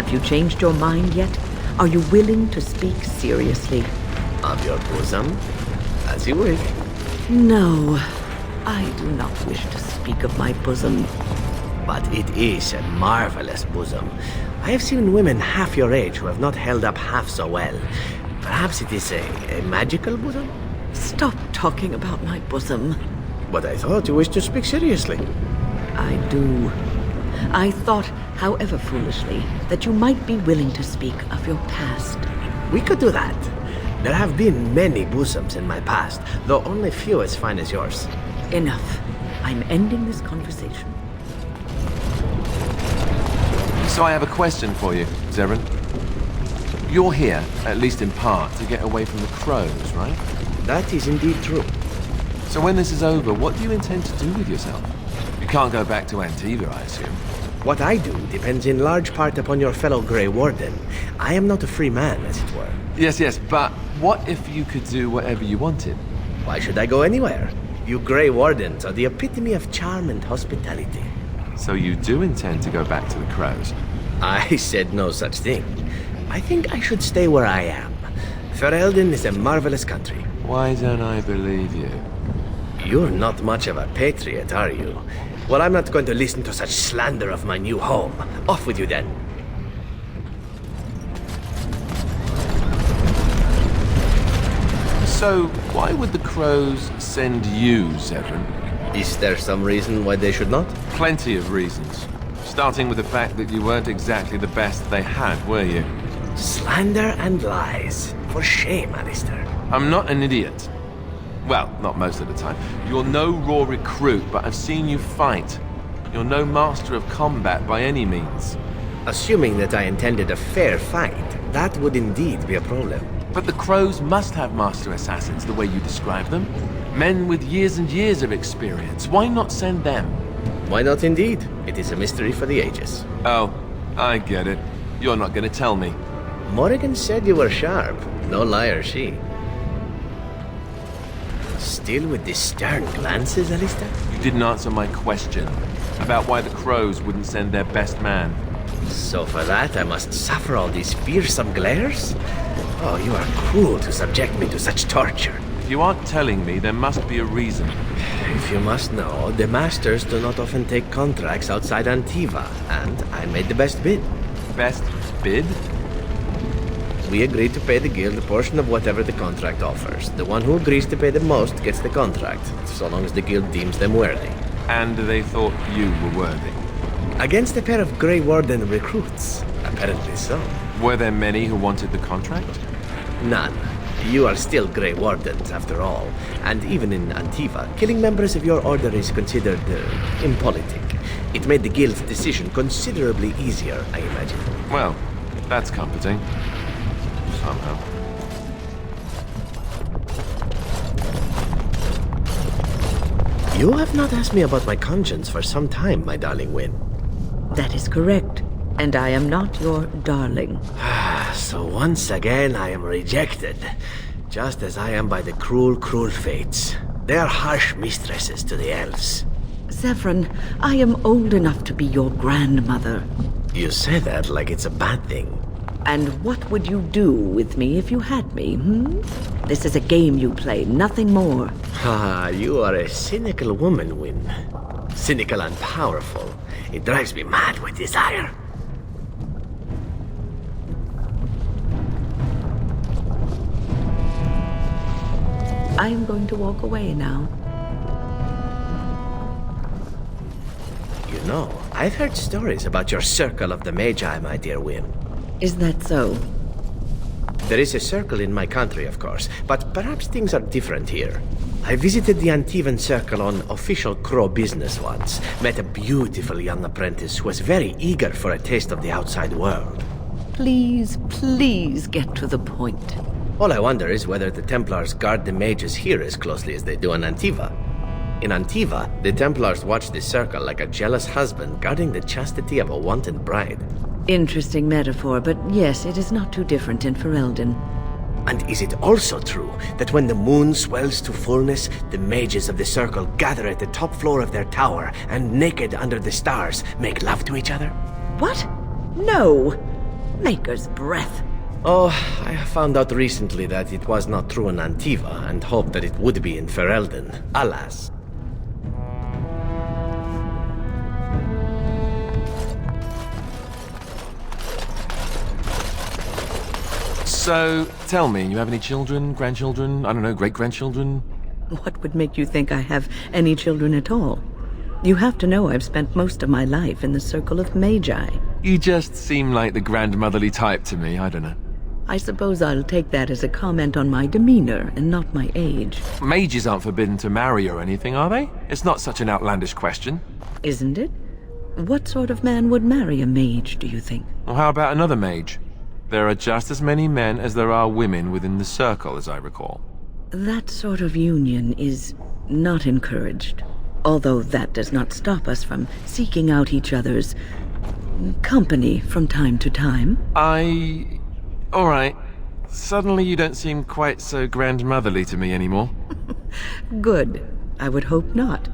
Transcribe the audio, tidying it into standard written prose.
Have you changed your mind yet? Are you willing to speak seriously? Of your bosom? As you wish. No, I do not wish to speak of my bosom. But it is a marvelous bosom. I have seen women half your age who have not held up half so well. Perhaps it is a magical bosom? Stop talking about my bosom. But I thought you wished to speak seriously. I do. I thought, however foolishly, that you might be willing to speak of your past. We could do that. There have been many bosoms in my past, though only few as fine as yours. Enough. I'm ending this conversation. So I have a question for you, Zevran. You're here, at least in part, to get away from the crows, right? That is indeed true. So when this is over, what do you intend to do with yourself? You can't go back to Antiva, I assume. What I do depends in large part upon your fellow Grey Warden. I am not a free man, as it were. Yes, but what if you could do whatever you wanted? Why should I go anywhere? You Grey Wardens are the epitome of charm and hospitality. So you do intend to go back to the crows? I said no such thing. I think I should stay where I am. Ferelden is a marvelous country. Why don't I believe you? You're not much of a patriot, are you? Well, I'm not going to listen to such slander of my new home. Off with you then. So, why would the crows send you, Zevran? Is there some reason why they should not? Plenty of reasons. Starting with the fact that you weren't exactly the best they had, were you? Slander and lies. For shame, Alistair. I'm not an idiot. Well, not most of the time. You're no raw recruit, but I've seen you fight. You're no master of combat by any means. Assuming that I intended a fair fight, that would indeed be a problem. But the crows must have master assassins the way you describe them. Men with years and years of experience. Why not send them? Why not indeed? It is a mystery for the ages. Oh, I get it. You're not going to tell me. Morrigan said you were sharp. No liar, she. Still with these stern glances, Alistair? You didn't answer my question about why the crows wouldn't send their best man. So for that, I must suffer all these fearsome glares? Oh, you are cruel to subject me to such torture. If you aren't telling me, there must be a reason. If you must know, the masters do not often take contracts outside Antiva, and I made the best bid. Best bid? We agreed to pay the guild a portion of whatever the contract offers. The one who agrees to pay the most gets the contract, so long as the guild deems them worthy. And they thought you were worthy. Against a pair of Grey Warden recruits. Apparently so. Were there many who wanted the contract? None. You are still Grey Wardens, after all. And even in Antiva, killing members of your order is considered impolitic. It made the guild's decision considerably easier, I imagine. Well, that's comforting. Somehow. You have not asked me about my conscience for some time, my darling Wynne. That is correct. And I am not your darling. So once again I am rejected. Just as I am by the cruel, cruel fates. They are harsh mistresses to the elves. Zevran, I am old enough to be your grandmother. You say that like it's a bad thing. And what would you do with me if you had me, This is a game you play, nothing more. You are a cynical woman, Wynne. Cynical and powerful. It drives me mad with desire. I am going to walk away now. You know, I've heard stories about your Circle of the Magi, my dear Wynne. Is that so? There is a circle in my country, of course, but perhaps things are different here. I visited the Antivan Circle on official crow business once, met a beautiful young apprentice who was very eager for a taste of the outside world. Please get to the point. All I wonder is whether the Templars guard the mages here as closely as they do in Antiva. In Antiva, the Templars watch the circle like a jealous husband guarding the chastity of a wanton bride. Interesting metaphor, but yes, it is not too different in Ferelden. And is it also true that when the moon swells to fullness, the mages of the circle gather at the top floor of their tower and naked under the stars make love to each other? What? No! Maker's breath. Oh, I found out recently that it was not true in Antiva, and hoped that it would be in Ferelden. Alas. So, tell me, you have any children, grandchildren, I don't know, great-grandchildren? What would make you think I have any children at all? You have to know I've spent most of my life in the circle of magi. You just seem like the grandmotherly type to me, I don't know. I suppose I'll take that as a comment on my demeanor and not my age. Mages aren't forbidden to marry or anything, are they? It's not such an outlandish question. Isn't it? What sort of man would marry a mage, do you think? Well, how about another mage? There are just as many men as there are women within the circle, as I recall. That sort of union is not encouraged. Although that does not stop us from seeking out each other's company from time to time. Alright. Suddenly you don't seem quite so grandmotherly to me anymore. Good. I would hope not.